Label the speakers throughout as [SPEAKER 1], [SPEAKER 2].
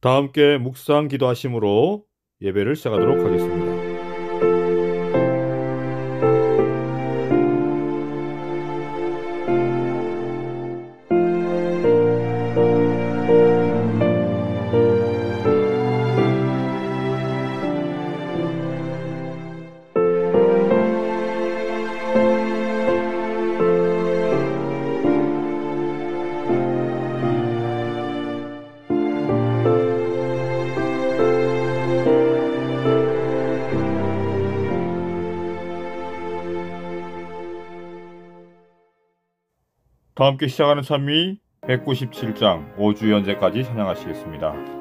[SPEAKER 1] 다 함께 묵상 기도하심으로 예배를 시작하도록 하겠습니다. 다 함께 시작하는 찬미 197장 5주 연제까지 찬양하시겠습니다.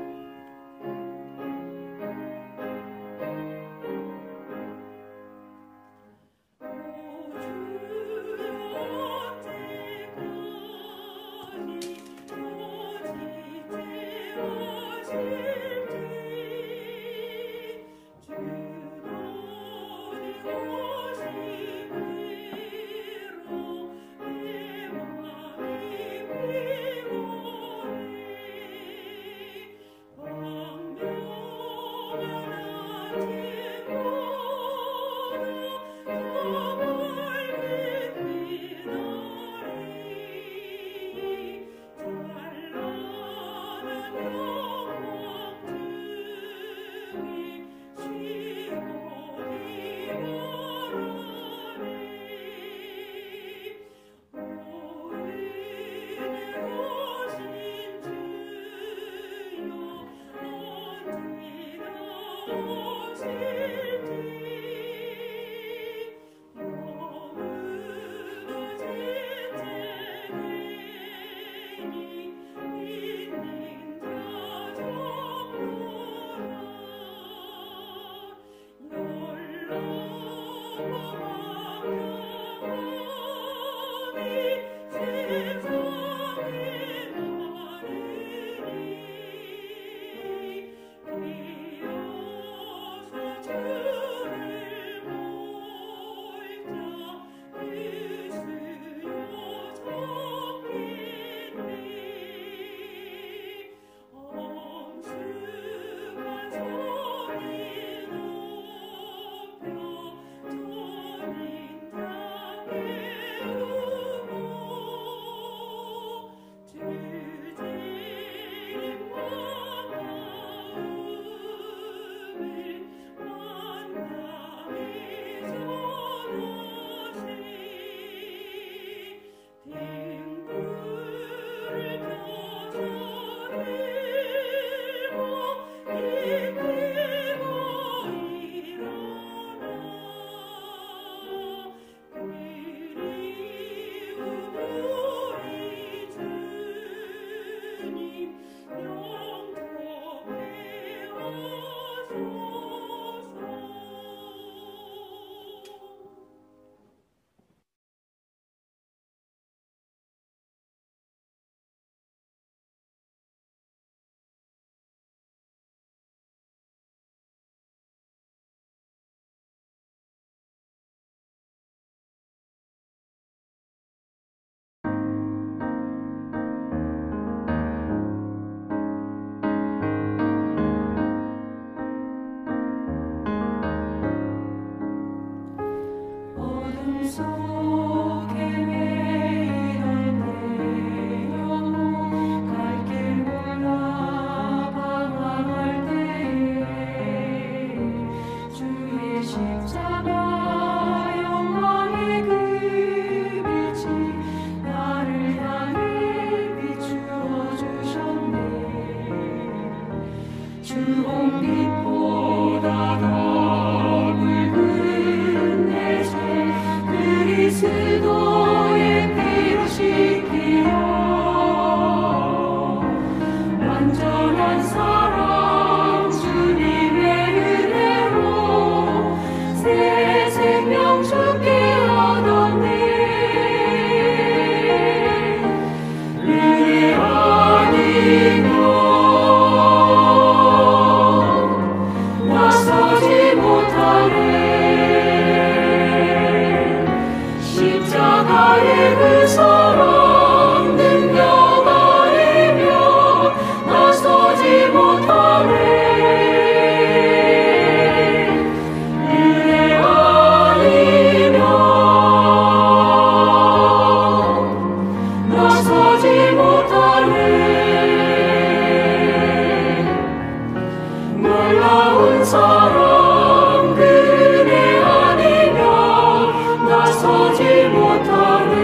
[SPEAKER 2] 사랑 그네 아니면 나서지 못하네.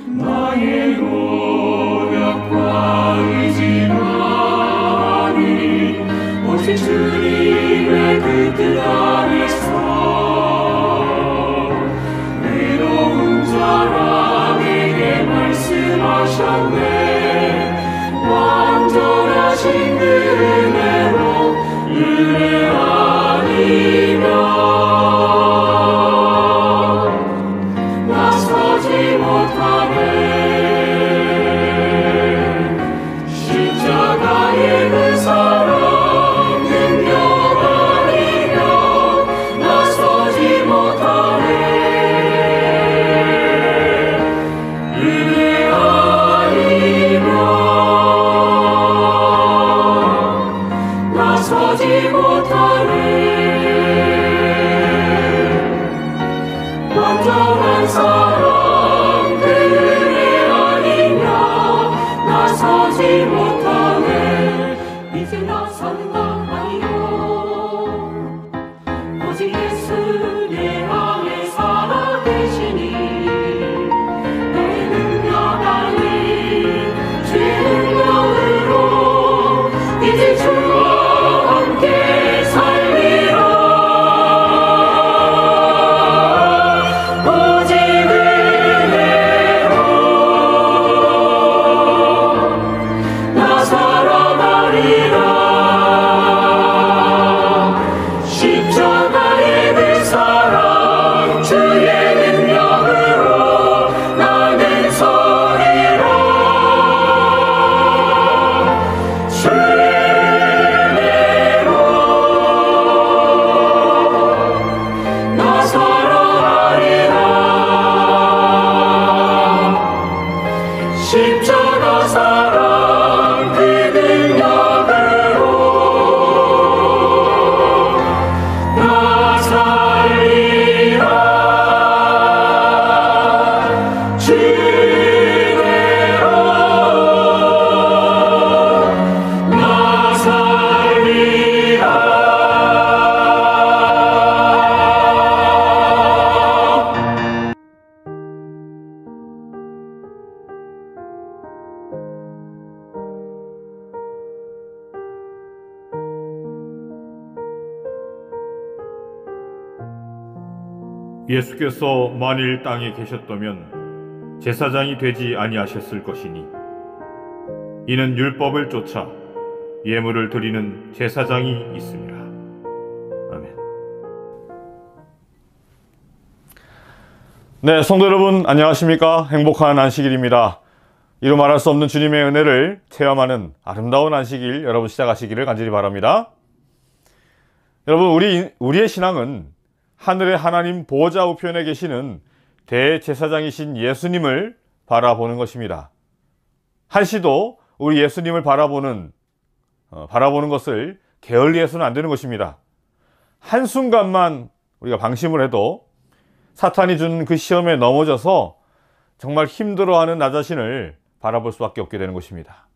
[SPEAKER 2] 나의 노력과 의지만이 오직 주님의 그 뜻 안에서 외로운 사람에게 말씀하셨네. 완전하신 그 은혜로 은혜 아니면 나서지 못하네. 십자가의 그 사랑 능력 아니면 나서지 못하네. 은혜 아니면 나서지 못하네. 완전한 사랑 그네 아니면 나서지 못하네. 이제 나서는 것 아니요 오직 예수 내 안에 살아계시니 너의 능력 아닌 주의 능력으로 이제 주와 함께 살리라. 오직 은혜로 나 살아가리라. 십자가의 그 사랑 주의 능력으로 나는 서리라. 주의 은혜로 나 살아가리라. 십자가 사랑 그 능력으로 나 살리라. 주대로 나 살리라.
[SPEAKER 1] 예수께서 만일 땅에 계셨다면 제사장이 되지 아니하셨을 것이니 이는 율법을 쫓아 예물을 드리는 제사장이 있음이라. 아멘. 네, 성도 여러분 안녕하십니까? 행복한 안식일입니다. 이루 말할 수 없는 주님의 은혜를 체험하는 아름다운 안식일 여러분 시작하시기를 간절히 바랍니다. 여러분 우리의 신앙은 하늘의 하나님 보좌 우편에 계시는 대제사장이신 예수님을 바라보는 것입니다. 한시도 우리 예수님을 바라보는 것을 게을리해서는 안 되는 것입니다. 한순간만 우리가 방심을 해도 사탄이 준 그 시험에 넘어져서 정말 힘들어하는 나 자신을 바라볼 수밖에 없게 되는 것입니다.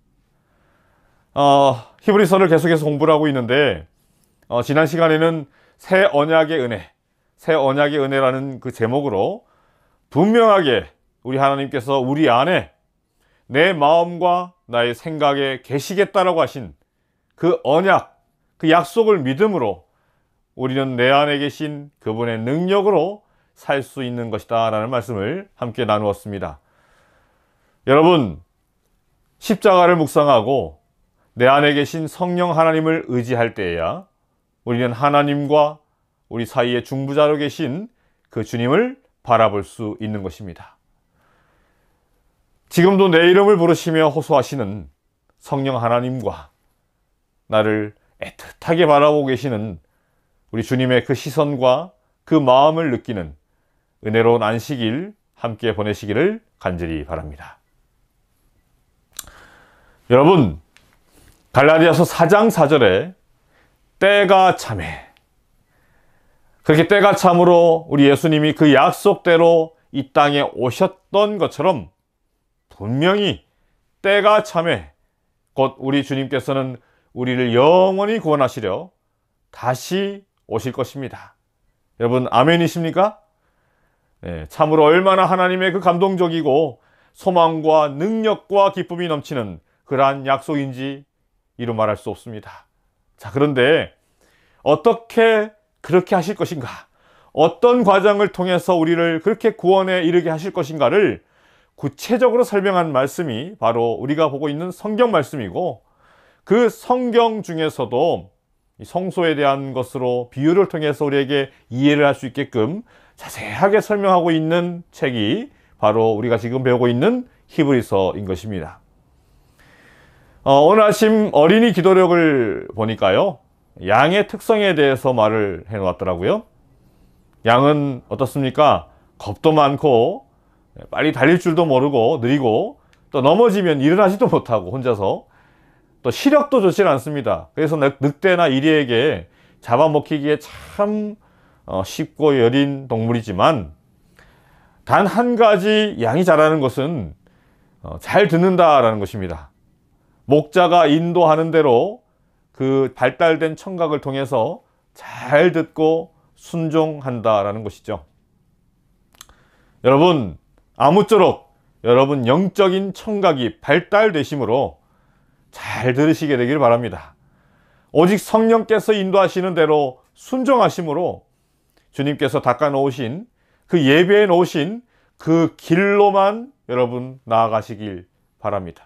[SPEAKER 1] 히브리서를 계속해서 공부를 하고 있는데 지난 시간에는 새 언약의 은혜라는 그 제목으로 분명하게 우리 하나님께서 우리 안에 내 마음과 나의 생각에 계시겠다라고 하신 그 언약, 그 약속을 믿음으로 우리는 내 안에 계신 그분의 능력으로 살 수 있는 것이다 라는 말씀을 함께 나누었습니다. 여러분, 십자가를 묵상하고 내 안에 계신 성령 하나님을 의지할 때에야 우리는 하나님과 우리 사이에 중보자로 계신 그 주님을 바라볼 수 있는 것입니다. 지금도 내 이름을 부르시며 호소하시는 성령 하나님과 나를 애틋하게 바라보고 계시는 우리 주님의 그 시선과 그 마음을 느끼는 은혜로운 안식일 함께 보내시기를 간절히 바랍니다. 여러분, 갈라디아서 4장 4절에 때가 참에, 그렇게 때가 참으로 우리 예수님이 그 약속대로 이 땅에 오셨던 것처럼 분명히 때가 참에 곧 우리 주님께서는 우리를 영원히 구원하시려 다시 오실 것입니다. 여러분 아멘이십니까? 네, 참으로 얼마나 하나님의 그 감동적이고 소망과 능력과 기쁨이 넘치는 그러한 약속인지 이루 말할 수 없습니다. 자, 그런데 어떻게 그렇게 하실 것인가? 어떤 과정을 통해서 우리를 그렇게 구원에 이르게 하실 것인가를 구체적으로 설명한 말씀이 바로 우리가 보고 있는 성경 말씀이고, 그 성경 중에서도 성소에 대한 것으로 비유를 통해서 우리에게 이해를 할 수 있게끔 자세하게 설명하고 있는 책이 바로 우리가 지금 배우고 있는 히브리서인 것입니다. 오늘 아침 어린이 기도력을 보니까요, 양의 특성에 대해서 말을 해 놓았더라고요. 양은 어떻습니까? 겁도 많고 빨리 달릴 줄도 모르고 느리고, 또 넘어지면 일어나지도 못하고 혼자서, 또 시력도 좋지 않습니다. 그래서 늑대나 이리에게 잡아먹히기에 참 쉽고 여린 동물이지만, 단 한 가지 양이 잘하는 것은 잘 듣는다라는 것입니다. 목자가 인도하는 대로 그 발달된 청각을 통해서 잘 듣고 순종한다라는 것이죠. 여러분, 아무쪼록 여러분 영적인 청각이 발달되심으로 잘 들으시게 되길 바랍니다. 오직 성령께서 인도하시는 대로 순종하심으로 주님께서 닦아 놓으신, 그 예배해 놓으신 그 길로만 여러분 나아가시길 바랍니다.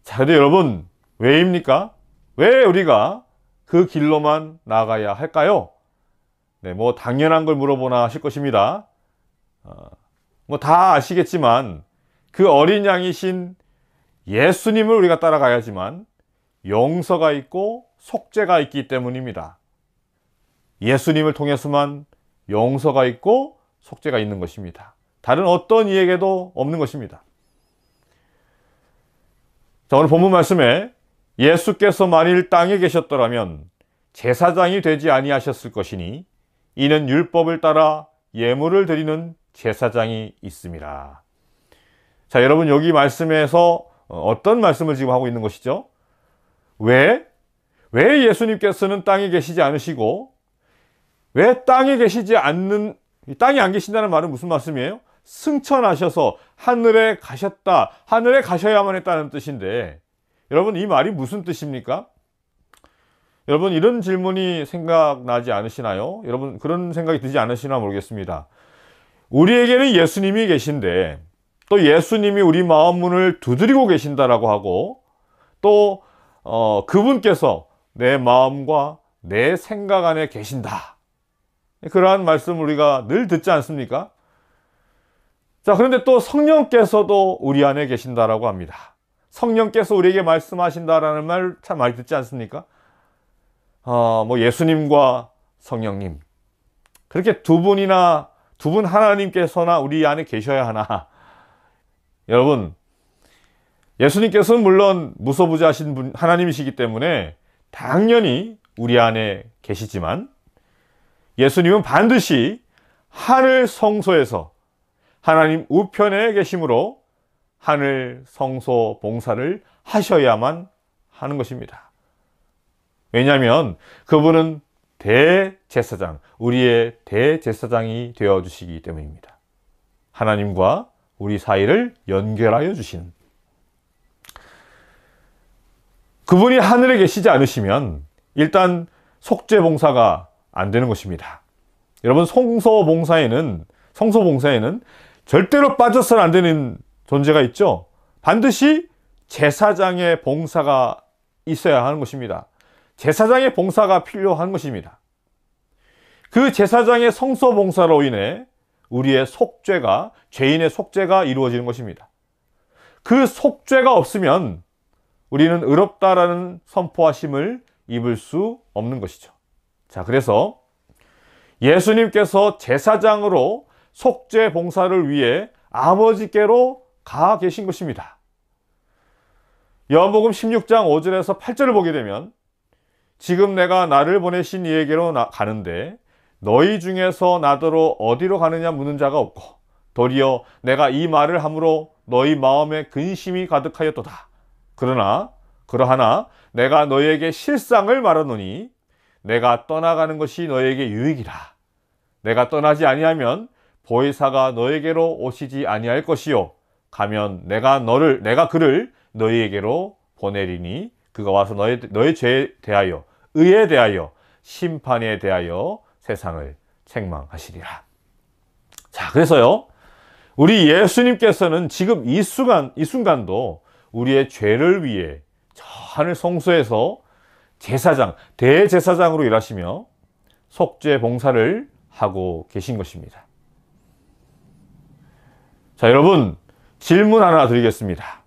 [SPEAKER 1] 자, 근데 여러분, 왜입니까? 왜 우리가 그 길로만 나아가야 할까요? 네, 뭐 당연한 걸 물어보나 하실 것입니다. 뭐 다 아시겠지만 그 어린 양이신 예수님을 우리가 따라가야지만 용서가 있고 속죄가 있기 때문입니다. 예수님을 통해서만 용서가 있고 속죄가 있는 것입니다. 다른 어떤 이에게도 없는 것입니다. 자, 오늘 본문 말씀에 예수께서 만일 땅에 계셨더라면 제사장이 되지 아니하셨을 것이니 이는 율법을 따라 예물을 드리는 제사장이 있음이라. 자, 여러분, 여기 말씀에서 어떤 말씀을 지금 하고 있는 것이죠? 왜 예수님께서는 땅에 계시지 않으시고, 왜 땅에 계시지 않는, 땅에 안 계신다는 말은 무슨 말씀이에요? 승천하셔서 하늘에 가셨다, 하늘에 가셔야만 했다는 뜻인데, 여러분, 이 말이 무슨 뜻입니까? 여러분, 이런 질문이 생각나지 않으시나요? 여러분, 그런 생각이 드지 않으시나 모르겠습니다. 우리에게는 예수님이 계신데, 또 예수님이 우리 마음 문을 두드리고 계신다라고 하고, 또 그분께서 내 마음과 내 생각 안에 계신다, 그러한 말씀을 우리가 늘 듣지 않습니까? 자, 그런데 또 성령께서도 우리 안에 계신다라고 합니다. 성령께서 우리에게 말씀하신다라는 말 참 많이 듣지 않습니까? 뭐 예수님과 성령님, 그렇게 두 분 하나님께서나 우리 안에 계셔야 하나? 여러분, 예수님께서는 물론 무소부재하신 분 하나님이시기 때문에 당연히 우리 안에 계시지만, 예수님은 반드시 하늘 성소에서 하나님 우편에 계심으로 하늘 성소 봉사를 하셔야만 하는 것입니다. 왜냐하면 그분은 대제사장, 우리의 대제사장이 되어주시기 때문입니다. 하나님과 우리 사이를 연결하여 주시는, 그분이 하늘에 계시지 않으시면 일단 속죄 봉사가 안 되는 것입니다. 여러분, 성소 봉사에는 절대로 빠져서는 안 되는 존재가 있죠. 반드시 제사장의 봉사가 있어야 하는 것입니다. 제사장의 봉사가 필요한 것입니다. 그 제사장의 성소 봉사로 인해 우리의 속죄가, 죄인의 속죄가 이루어지는 것입니다. 그 속죄가 없으면 우리는 의롭다라는 선포하심을 입을 수 없는 것이죠. 자, 그래서 예수님께서 제사장으로 속죄 봉사를 위해 아버지께로 가 계신 것입니다. 요한복음 16장 5절에서 8절을 보게 되면, 지금 내가 나를 보내신 이에게로 가는데 너희 중에서 나더러 어디로 가느냐 묻는 자가 없고, 도리어 내가 이 말을 함으로 너희 마음에 근심이 가득하였도다. 그러하나 내가 너희에게 실상을 말하노니 내가 떠나가는 것이 너희에게 유익이라. 내가 떠나지 아니하면 보혜사가 너희에게로 오시지 아니할 것이요 가면 내가 그를 너희에게로 보내리니 그가 와서 너희 죄에 대하여 의에 대하여 심판에 대하여 세상을 책망하시리라. 자, 그래서요, 우리 예수님께서는 지금 이 순간도 우리의 죄를 위해 저 하늘 성소에서 대제사장으로 일하시며 속죄 봉사를 하고 계신 것입니다. 자, 여러분, 질문 하나 드리겠습니다.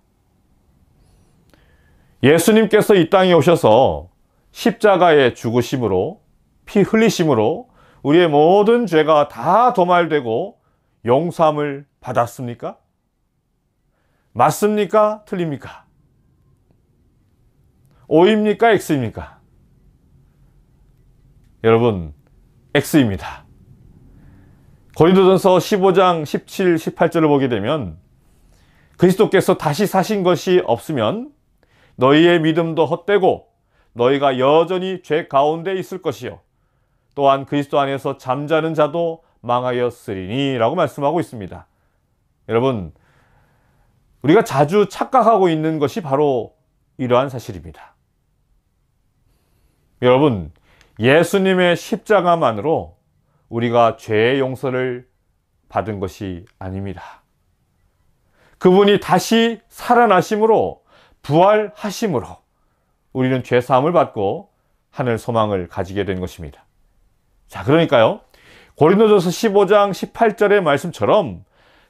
[SPEAKER 1] 예수님께서 이 땅에 오셔서 십자가에 죽으심으로, 피 흘리심으로 우리의 모든 죄가 다 도말되고 용서함을 받았습니까? 맞습니까? 틀립니까? O입니까? X입니까? 여러분, X입니다. 고린도전서 15장 17, 18절을 보게 되면 그리스도께서 다시 사신 것이 없으면 너희의 믿음도 헛되고 너희가 여전히 죄 가운데 있을 것이요 또한 그리스도 안에서 잠자는 자도 망하였으리니 라고 말씀하고 있습니다. 여러분, 우리가 자주 착각하고 있는 것이 바로 이러한 사실입니다. 여러분, 예수님의 십자가만으로 우리가 죄의 용서를 받은 것이 아닙니다. 그분이 다시 살아나심으로, 부활하심으로 우리는 죄 사함을 받고 하늘 소망을 가지게 된 것입니다. 자, 그러니까요, 고린도전서 15장 18절의 말씀처럼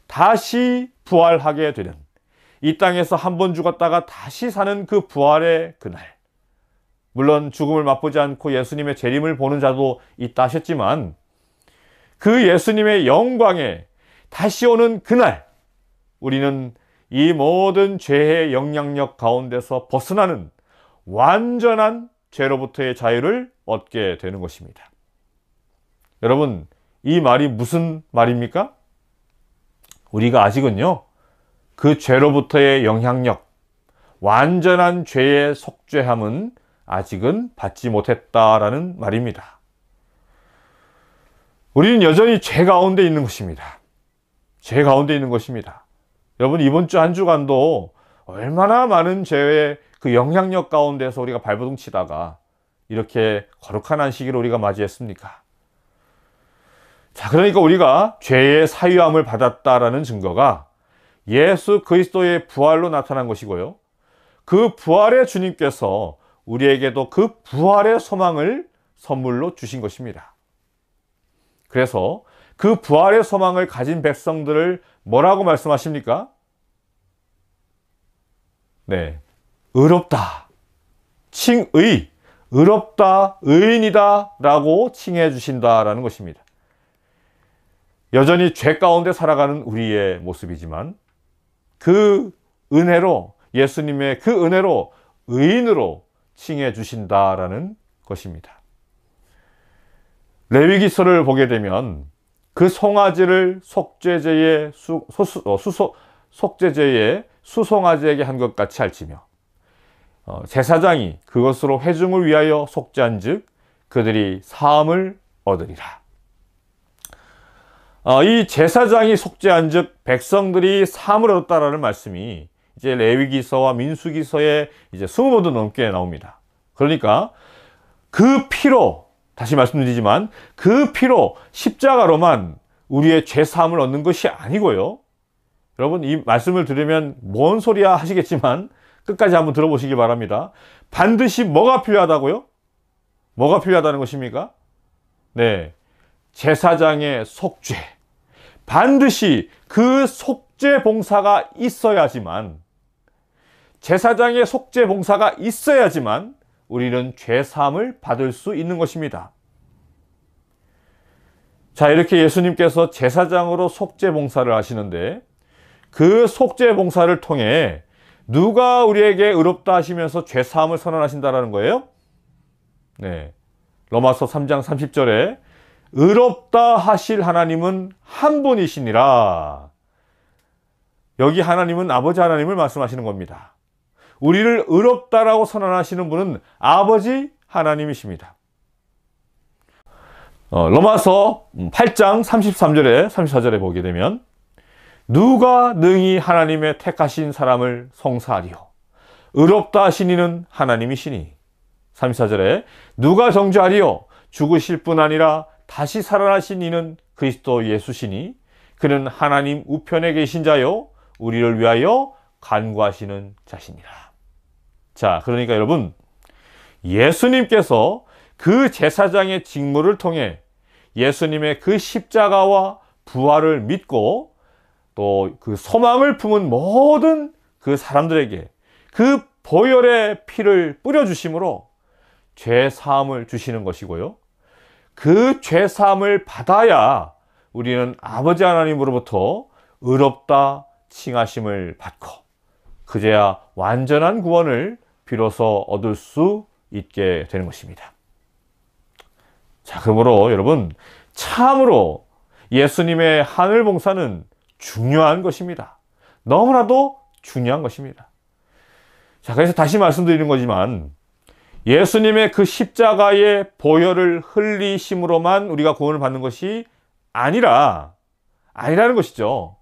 [SPEAKER 1] 다시 부활하게 되는, 이 땅에서 한 번 죽었다가 다시 사는 그 부활의 그날, 물론 죽음을 맛보지 않고 예수님의 재림을 보는 자도 있다 하셨지만 그 예수님의 영광에 다시 오는 그날 우리는 이 모든 죄의 영향력 가운데서 벗어나는 완전한 죄로부터의 자유를 얻게 되는 것입니다. 여러분, 이 말이 무슨 말입니까? 우리가 아직은요, 그 죄로부터의 영향력, 완전한 죄의 속죄함은 아직은 받지 못했다라는 말입니다. 우리는 여전히 죄 가운데 있는 것입니다. 죄 가운데 있는 것입니다. 여러분, 이번 주 한 주간도 얼마나 많은 죄의 그 영향력 가운데서 우리가 발버둥 치다가 이렇게 거룩한 안식일을 우리가 맞이했습니까? 자, 그러니까 우리가 죄의 사유함을 받았다라는 증거가 예수 그리스도의 부활로 나타난 것이고요. 그 부활의 주님께서 우리에게도 그 부활의 소망을 선물로 주신 것입니다. 그래서 그 부활의 소망을 가진 백성들을 뭐라고 말씀하십니까? 네, 의롭다, 의롭다, 의인이다 라고 칭해 주신다라는 것입니다. 여전히 죄 가운데 살아가는 우리의 모습이지만 그 은혜로, 예수님의 그 은혜로 의인으로 칭해 주신다라는 것입니다. 레위기서를 보게 되면 그 송아지를 속죄제의 수송아지에게 한 것 같이 할지며 제사장이 그것으로 회중을 위하여 속죄한 즉 그들이 사함을 얻으리라. 이 제사장이 속죄한 즉 백성들이 사함을 얻었다라는 말씀이 이제 레위기서와 민수기서에 이제 20번도 넘게 나옵니다. 그러니까 그 피로, 다시 말씀드리지만 그 피로 십자가로만 우리의 죄 사함을 얻는 것이 아니고요. 여러분, 이 말씀을 들으면 뭔 소리야 하시겠지만 끝까지 한번 들어보시기 바랍니다. 반드시 뭐가 필요하다고요? 뭐가 필요하다는 것입니까? 네, 제사장의 속죄. 반드시 그 속죄 봉사가 있어야지만, 제사장의 속죄 봉사가 있어야지만 우리는 죄 사함을 받을 수 있는 것입니다. 자, 이렇게 예수님께서 제사장으로 속죄 봉사를 하시는데 그 속죄 봉사를 통해 누가 우리에게 의롭다 하시면서 죄 사함을 선언하신다라는 거예요? 네, 로마서 3장 30절에 의롭다 하실 하나님은 한 분이시니라. 여기 하나님은 아버지 하나님을 말씀하시는 겁니다. 우리를 의롭다라고 선언하시는 분은 아버지 하나님이십니다. 로마서 8장 33절에 34절에 보게 되면 누가 능히 하나님의 택하신 사람을 송사하리요 의롭다 하신 이는 하나님이시니 34절에 누가 정죄하리요 죽으실 뿐 아니라 다시 살아나신 이는 그리스도 예수시니 그는 하나님 우편에 계신 자요 우리를 위하여 간구하시는 자시니라. 자, 그러니까 여러분, 예수님께서 그 제사장의 직무를 통해 예수님의 그 십자가와 부활을 믿고 또 그 소망을 품은 모든 그 사람들에게 그 보혈의 피를 뿌려주심으로 죄 사함을 주시는 것이고요. 그 죄 사함을 받아야 우리는 아버지 하나님으로부터 의롭다 칭하심을 받고 그제야 완전한 구원을 비로소 얻을 수 있게 되는 것입니다. 자, 그러므로 여러분, 참으로 예수님의 하늘 봉사는 중요한 것입니다. 너무나도 중요한 것입니다. 자, 그래서 다시 말씀드리는 거지만 예수님의 그 십자가의 보혈을 흘리심으로만 우리가 구원을 받는 것이 아니라는 것이죠.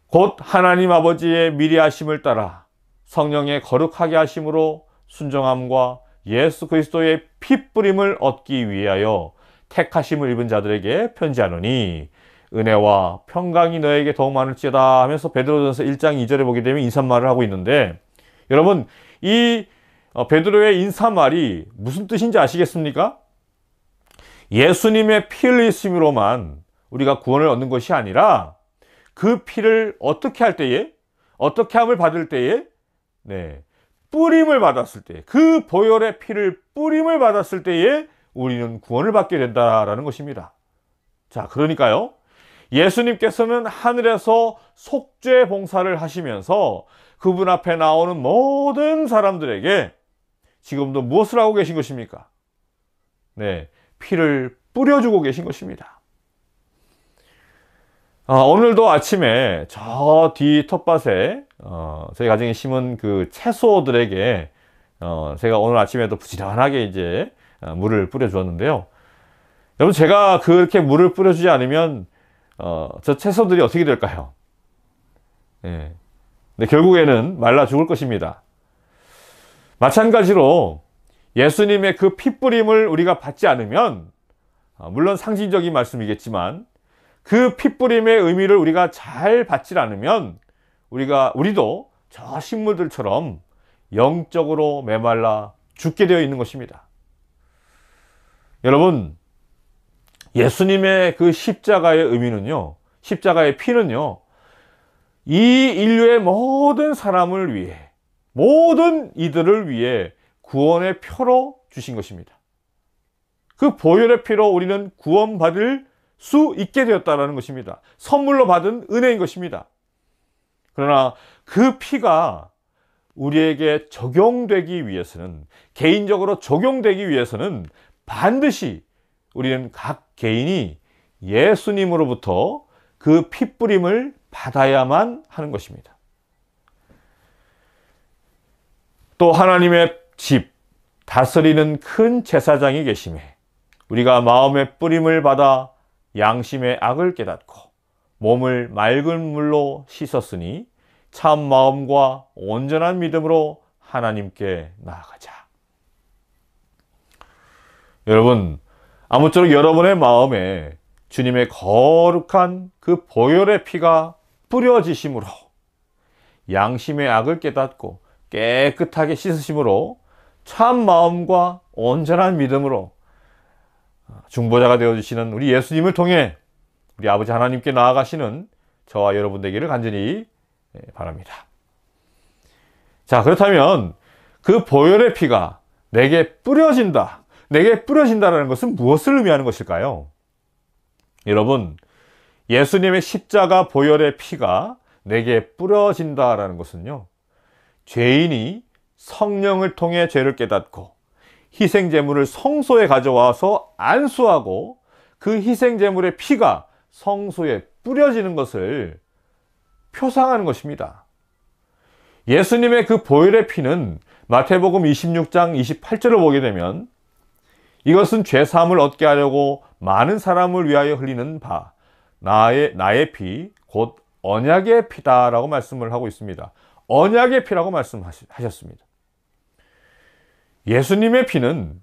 [SPEAKER 1] 곧 하나님 아버지의 미리하심을 따라 성령의 거룩하게 하심으로 순종함과 예수 그리스도의 핏뿌림을 얻기 위하여 택하심을 입은 자들에게 편지하노니 은혜와 평강이 너에게 더욱 많을지어다 하면서 베드로전서 1장 2절에 보게 되면 인사말을 하고 있는데, 여러분, 이 베드로의 인사말이 무슨 뜻인지 아시겠습니까? 예수님의 피 흘리심으로만 우리가 구원을 얻는 것이 아니라 그 피를 어떻게 할 때에, 어떻게 함을 받을 때에, 뿌림을 받았을 때, 그 보혈의 피를 뿌림을 받았을 때에 우리는 구원을 받게 된다라는 것입니다. 자, 그러니까요, 예수님께서는 하늘에서 속죄 봉사를 하시면서 그분 앞에 나오는 모든 사람들에게 지금도 무엇을 하고 계신 것입니까? 피를 뿌려주고 계신 것입니다. 오늘도 아침에 저 뒤 텃밭에 저희 가정에 심은 그 채소들에게 제가 오늘 아침에도 부지런하게 이제 물을 뿌려 주었는데요. 여러분, 제가 그렇게 물을 뿌려 주지 않으면 저 채소들이 어떻게 될까요? 근데 결국에는 말라 죽을 것입니다. 마찬가지로 예수님의 그 핏뿌림을 우리가 받지 않으면, 물론 상징적인 말씀이겠지만 그 핏뿌림의 의미를 우리가 잘 받지 않으면 우리도 저 식물들처럼 영적으로 메말라 죽게 되어 있는 것입니다. 여러분, 예수님의 그 십자가의 의미는요, 십자가의 피는요, 이 인류의 모든 사람을 위해, 모든 이들을 위해 구원의 표로 주신 것입니다. 그 보혈의 피로 우리는 구원받을 수 있게 되었다는 것입니다. 선물로 받은 은혜인 것입니다. 그러나 그 피가 우리에게 적용되기 위해서는, 개인적으로 적용되기 위해서는 반드시 우리는 각 개인이 예수님으로부터 그 핏뿌림을 받아야만 하는 것입니다. 또 하나님의 집, 다스리는 큰 제사장이 계심에 우리가 마음의 뿌림을 받아 양심의 악을 깨닫고 몸을 맑은 물로 씻었으니 참 마음과 온전한 믿음으로 하나님께 나아가자. 여러분, 아무쪼록 여러분의 마음에 주님의 거룩한 그 보혈의 피가 뿌려지심으로 양심의 악을 깨닫고 깨끗하게 씻으심으로 참 마음과 온전한 믿음으로 중보자가 되어주시는 우리 예수님을 통해 우리 아버지 하나님께 나아가시는 저와 여러분 되기를 간절히 바랍니다. 자, 그렇다면 그 보혈의 피가 내게 뿌려진다라는 것은 무엇을 의미하는 것일까요? 여러분, 예수님의 십자가 보혈의 피가 내게 뿌려진다라는 것은요, 죄인이 성령을 통해 죄를 깨닫고 희생제물을 성소에 가져와서 안수하고 그 희생제물의 피가 성소에 뿌려지는 것을 표상하는 것입니다. 예수님의 그 보혈의 피는 마태복음 26장 28절을 보게 되면 이것은 죄사함을 얻게 하려고 많은 사람을 위하여 흘리는 바 나의 피 곧 언약의 피다라고 말씀을 하고 있습니다. 언약의 피라고 말씀하셨습니다. 예수님의 피는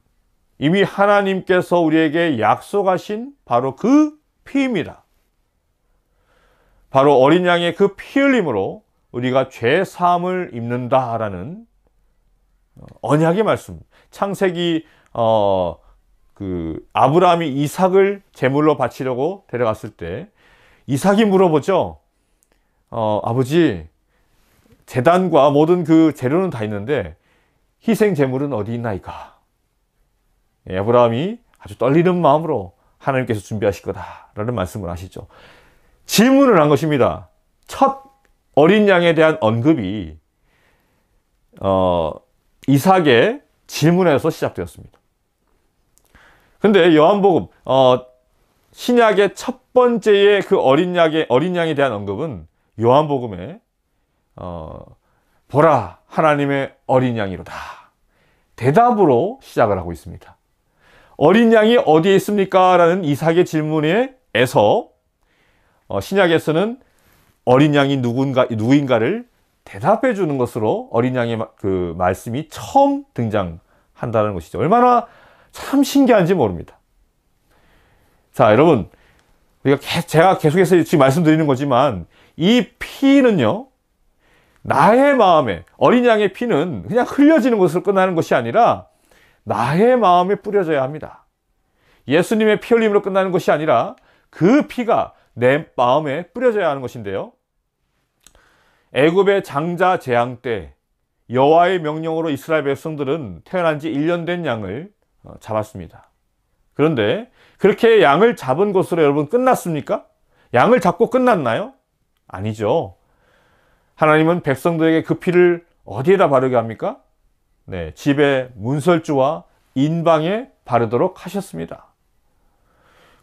[SPEAKER 1] 이미 하나님께서 우리에게 약속하신 바로 그 피입니다. 바로 어린 양의 그 피 흘림으로 우리가 죄 사함을 입는다라는 언약의 말씀. 창세기 아브라함이 이삭을 제물로 바치려고 데려갔을 때 이삭이 물어보죠. 아버지, 제단과 모든 그 재료는 다 있는데 희생 제물은 어디 있나이까? 아브라함이 아주 떨리는 마음으로 하나님께서 준비하실 거다라는 말씀을 하시죠. 질문을 한 것입니다. 첫 어린 양에 대한 언급이 이삭의 질문에서 시작되었습니다. 근데 요한복음 신약의 첫 번째의 그 어린 양에 대한 언급은 요한복음에 보라 하나님의 어린 양이로다 대답으로 시작을 하고 있습니다. 어린 양이 어디에 있습니까? 라는 이삭의 질문에서 신약에서는 어린 양이 누구인가를 대답해 주는 것으로 어린 양의 그 말씀이 처음 등장한다는 것이죠. 얼마나 참 신기한지 모릅니다. 자, 여러분, 제가 계속해서 지금 말씀드리는 거지만 이 피는요, 나의 마음에, 어린 양의 피는 그냥 흘려지는 것으로 끝나는 것이 아니라 나의 마음에 뿌려져야 합니다. 예수님의 피 흘림으로 끝나는 것이 아니라 그 피가 내 마음에 뿌려져야 하는 것인데요. 애굽의 장자 재앙 때 여호와의 명령으로 이스라엘 백성들은 태어난 지 1년 된 양을 잡았습니다. 그런데 그렇게 양을 잡은 것으로 여러분 끝났습니까? 양을 잡고 끝났나요? 아니죠. 하나님은 백성들에게 그 피를 어디에다 바르게 합니까? 네, 집에 문설주와 인방에 바르도록 하셨습니다.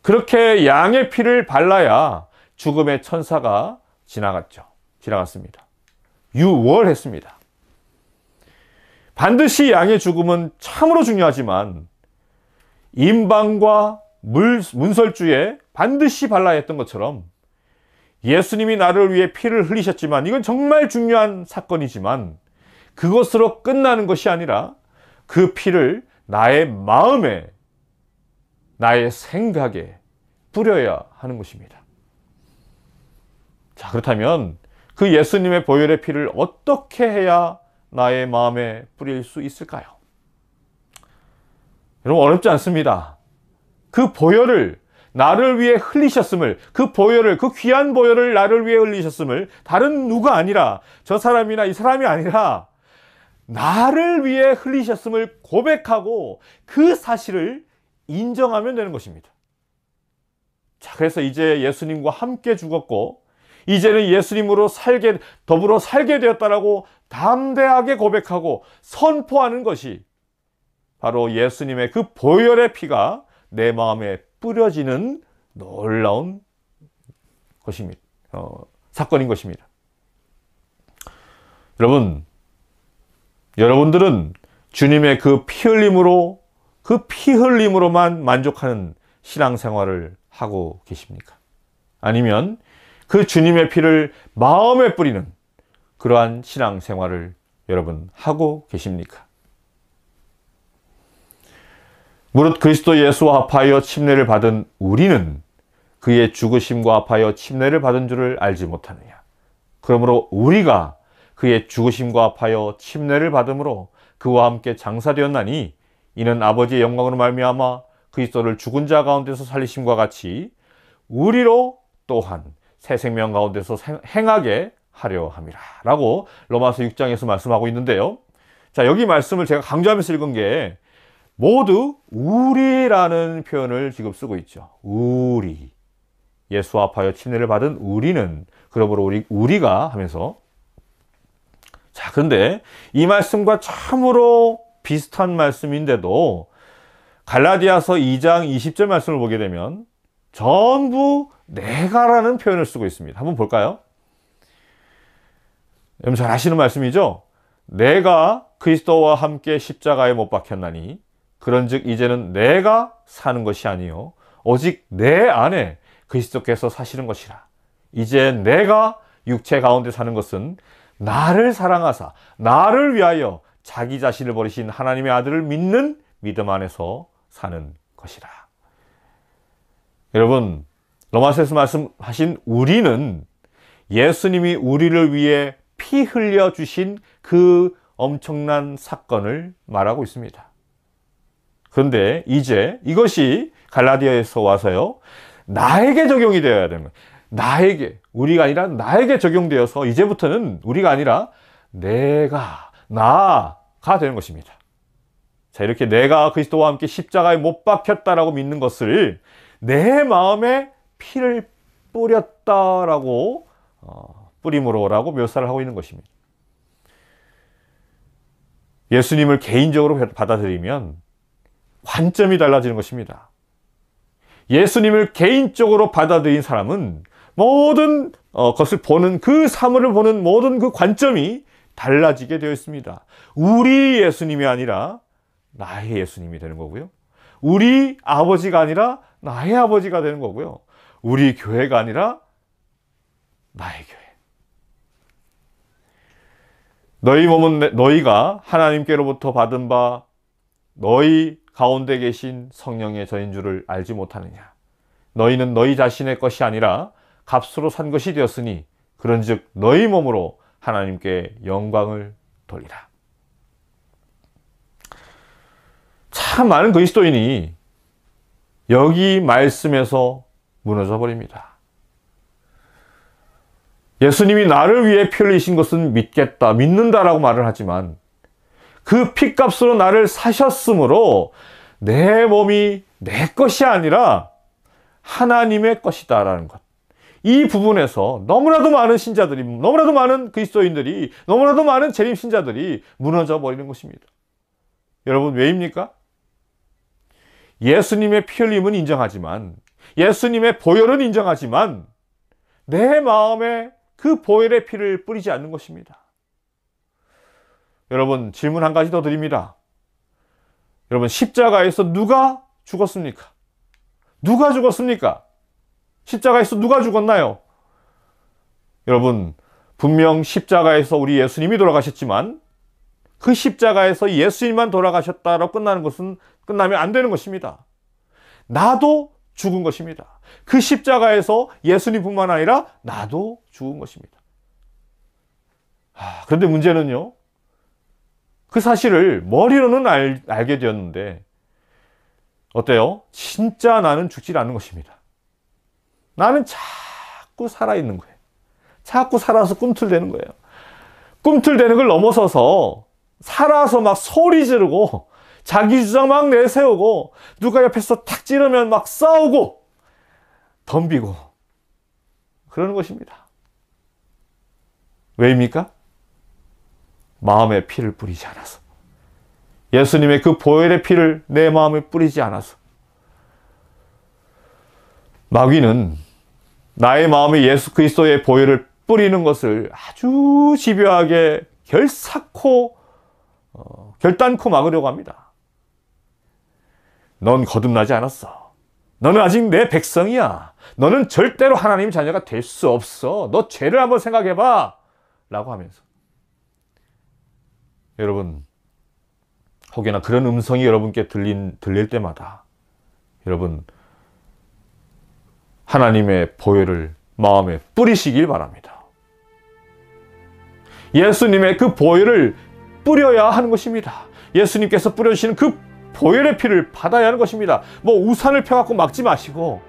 [SPEAKER 1] 그렇게 양의 피를 발라야 죽음의 천사가 지나갔습니다. 유월했습니다. 반드시 양의 죽음은 참으로 중요하지만 인방과 문설주에 반드시 발라야 했던 것처럼 예수님이 나를 위해 피를 흘리셨지만 이건 정말 중요한 사건이지만 그것으로 끝나는 것이 아니라 그 피를 나의 마음에, 나의 생각에 뿌려야 하는 것입니다. 자, 그렇다면 그 예수님의 보혈의 피를 어떻게 해야 나의 마음에 뿌릴 수 있을까요? 여러분, 어렵지 않습니다. 그 보혈을 나를 위해 흘리셨음을, 그 귀한 보혈을 나를 위해 흘리셨음을 다른 누가 아니라 저 사람이나 이 사람이 아니라 나를 위해 흘리셨음을 고백하고 그 사실을 인정하면 되는 것입니다. 자, 그래서 이제 예수님과 함께 죽었고 이제는 예수님으로 더불어 살게 되었다라고 담대하게 고백하고 선포하는 것이 바로 예수님의 그 보혈의 피가 내 마음에 뿌려지는 놀라운 것입니다. 사건인 것입니다. 여러분들은 주님의 그 피 흘림으로만 만족하는 신앙생활을 하고 계십니까? 아니면 그 주님의 피를 마음에 뿌리는 그러한 신앙생활을 여러분 하고 계십니까? 무릇 그리스도 예수와 합하여 침례를 받은 우리는 그의 죽으심과 합하여 침례를 받은 줄을 알지 못하느냐. 그러므로 우리가 그의 죽으심과 합하여 침례를 받음으로 그와 함께 장사되었나니 이는 아버지의 영광으로 말미암아 그리스도를 죽은 자 가운데서 살리심과 같이 우리로 또한 새 생명 가운데서 행하게 하려 함이라 라고 로마서 6장에서 말씀하고 있는데요. 자, 여기 말씀을 제가 강조하면서 읽은 게 모두 우리라는 표현을 지금 쓰고 있죠. 우리. 예수와 합하여 침례를 받은 우리는, 그러므로 우리가 하면서. 자, 그런데 이 말씀과 참으로 비슷한 말씀인데도 갈라디아서 2장 20절 말씀을 보게 되면 전부 내가라는 표현을 쓰고 있습니다. 한번 볼까요? 여러분 잘 아시는 말씀이죠? 내가 그리스도와 함께 십자가에 못 박혔나니 그런즉 이제는 내가 사는 것이 아니요 오직 내 안에 그리스도께서 사시는 것이라. 이제 내가 육체 가운데 사는 것은 나를 사랑하사 나를 위하여 자기 자신을 버리신 하나님의 아들을 믿는 믿음 안에서 사는 것이라. 여러분, 로마서에서 말씀하신 우리는 예수님이 우리를 위해 피 흘려 주신 그 엄청난 사건을 말하고 있습니다. 그런데 이제 이것이 갈라디아에서 와서요, 나에게 적용이 되어야 되는 거예요. 나에게, 우리가 아니라 나에게 적용되어서 이제부터는 우리가 아니라 나가 되는 것입니다. 자, 이렇게 내가 그리스도와 함께 십자가에 못 박혔다라고 믿는 것을 내 마음에 피를 뿌렸다라고 뿌림으로라고 묘사를 하고 있는 것입니다. 예수님을 개인적으로 받아들이면 관점이 달라지는 것입니다. 예수님을 개인적으로 받아들인 사람은 모든 것을 보는 그 사물을 보는 모든 그 관점이 달라지게 되어 있습니다. 우리 예수님이 아니라 나의 예수님이 되는 거고요. 우리 아버지가 아니라 나의 아버지가 되는 거고요. 우리 교회가 아니라 나의 교회. 너희 몸은 너희가 하나님께로부터 받은 바 너희 가운데 계신 성령의 저인 줄을 알지 못하느냐. 너희는 너희 자신의 것이 아니라 값으로 산 것이 되었으니 그런즉 너희 몸으로 하나님께 영광을 돌리라. 참 많은 그리스도인이 여기 말씀에서 무너져 버립니다. 예수님이 나를 위해 피 흘리신 것은 믿겠다, 믿는다라고 말을 하지만 그 피값으로 나를 사셨으므로 내 몸이 내 것이 아니라 하나님의 것이다라는 것. 이 부분에서 너무나도 많은 신자들이, 너무나도 많은 그리스도인들이, 너무나도 많은 재림 신자들이 무너져 버리는 것입니다. 여러분, 왜입니까? 예수님의 피 흘림은 인정하지만, 예수님의 보혈은 인정하지만 내 마음에 그 보혈의 피를 뿌리지 않는 것입니다. 여러분, 질문 한 가지 더 드립니다. 여러분, 십자가에서 누가 죽었습니까? 누가 죽었습니까? 십자가에서 누가 죽었나요? 여러분, 분명 십자가에서 우리 예수님이 돌아가셨지만 그 십자가에서 예수님만 돌아가셨다라고 끝나면 안 되는 것입니다. 나도 죽은 것입니다. 그 십자가에서 예수님뿐만 아니라 나도 죽은 것입니다. 그런데 문제는요, 그 사실을 머리로는 알게 되었는데 어때요? 진짜 나는 죽지 않는 것입니다. 나는 자꾸 살아있는 거예요. 자꾸 살아서 꿈틀대는 거예요. 꿈틀대는 걸 넘어서서 살아서 막 소리 지르고 자기 주장 막 내세우고 누가 옆에서 탁 찌르면 막 싸우고 덤비고 그러는 것입니다. 왜입니까? 마음에 피를 뿌리지 않아서, 예수님의 그 보혈의 피를 내 마음에 뿌리지 않아서. 마귀는 나의 마음에 예수 그리스도의 보혈을 뿌리는 것을 아주 집요하게 결단코 막으려고 합니다. 넌 거듭나지 않았어. 너는 아직 내 백성이야. 너는 절대로 하나님 자녀가 될 수 없어. 너 죄를 한번 생각해봐. 라고 하면서. 여러분, 혹여나 그런 음성이 여러분께 들릴 때마다 여러분, 하나님의 보혈을 마음에 뿌리시길 바랍니다. 예수님의 그 보혈을 뿌려야 하는 것입니다. 예수님께서 뿌려주시는 그 보혈의 피를 받아야 하는 것입니다. 뭐 우산을 펴갖고 막지 마시고,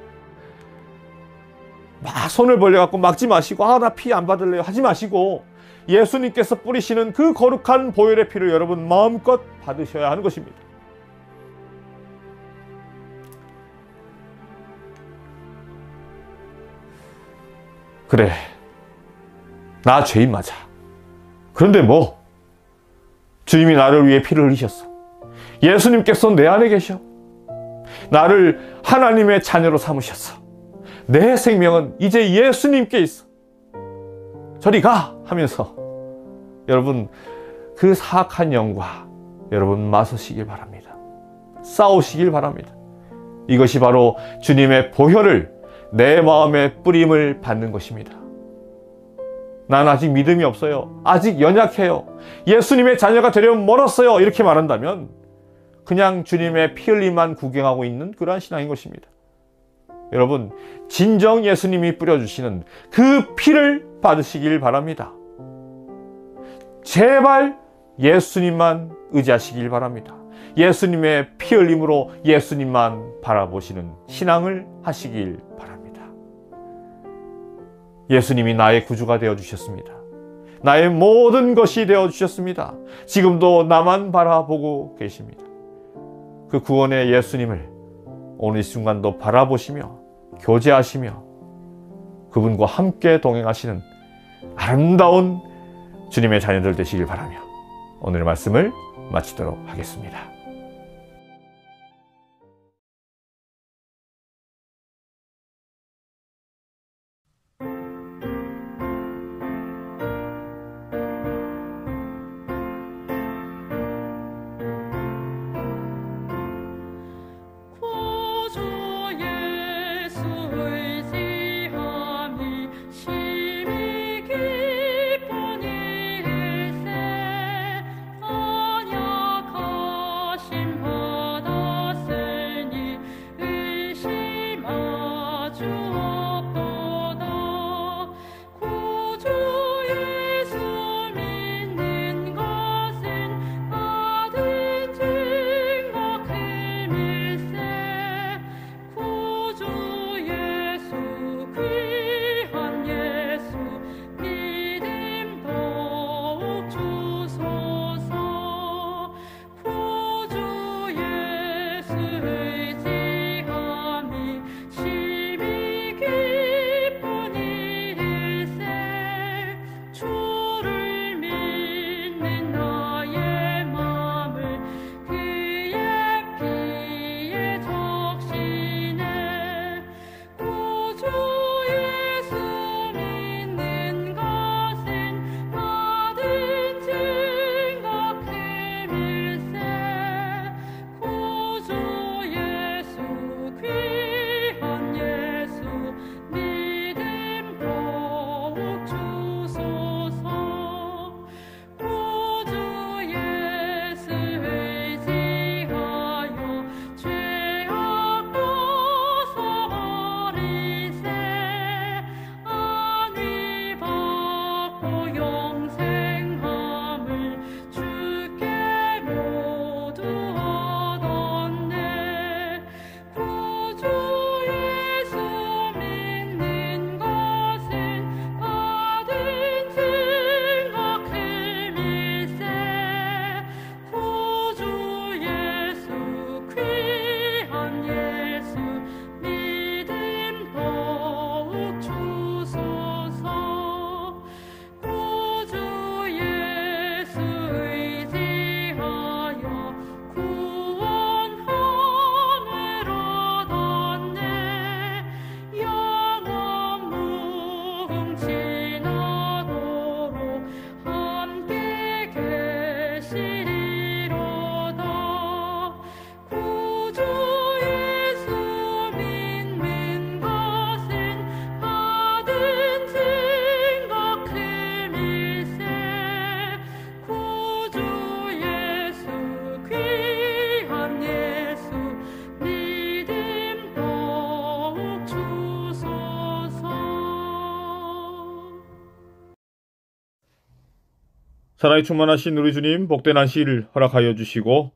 [SPEAKER 1] 막 손을 벌려갖고 막지 마시고, 나 피 안 받을래요 하지 마시고, 예수님께서 뿌리시는 그 거룩한 보혈의 피를 여러분 마음껏 받으셔야 하는 것입니다. 그래, 나 죄인 맞아. 그런데 뭐 주님이 나를 위해 피를 흘리셨어. 예수님께서 내 안에 계셔. 나를 하나님의 자녀로 삼으셨어. 내 생명은 이제 예수님께 있어. 저리 가 하면서 여러분, 그 사악한 영과 여러분 맞서시길 바랍니다. 싸우시길 바랍니다. 이것이 바로 주님의 보혈을 내 마음에 뿌림을 받는 것입니다. 난 아직 믿음이 없어요. 아직 연약해요. 예수님의 자녀가 되려면 멀었어요. 이렇게 말한다면 그냥 주님의 피 흘림만 구경하고 있는 그러한 신앙인 것입니다. 여러분, 진정 예수님이 뿌려주시는 그 피를 받으시길 바랍니다. 제발 예수님만 의지하시길 바랍니다. 예수님의 피 흘림으로 예수님만 바라보시는 신앙을 하시길 바랍니다. 예수님이 나의 구주가 되어주셨습니다. 나의 모든 것이 되어주셨습니다. 지금도 나만 바라보고 계십니다. 그 구원의 예수님을 오늘 이 순간도 바라보시며 교제하시며 그분과 함께 동행하시는 아름다운 주님의 자녀들 되시길 바라며 오늘의 말씀을 마치도록 하겠습니다.
[SPEAKER 3] 사랑이 충만하신 우리 주님, 복된 안식일 허락하여 주시고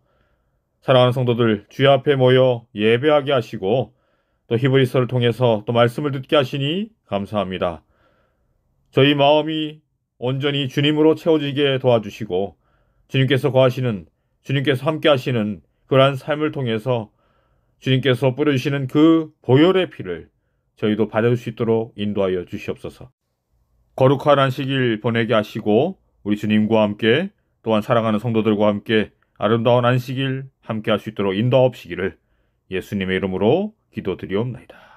[SPEAKER 3] 사랑하는 성도들 주의 앞에 모여 예배하게 하시고 또 히브리서를 통해서 또 말씀을 듣게 하시니 감사합니다. 저희 마음이 온전히 주님으로 채워지게 도와주시고 주님께서 거하시는, 주님께서 함께 하시는 그러한 삶을 통해서 주님께서 뿌려주시는 그 보혈의 피를 저희도 받을 수 있도록 인도하여 주시옵소서. 거룩한 안식일 보내게 하시고 우리 주님과 함께 또한 사랑하는 성도들과 함께 아름다운 안식일 함께 할 수 있도록 인도하옵시기를 예수님의 이름으로 기도드리옵나이다.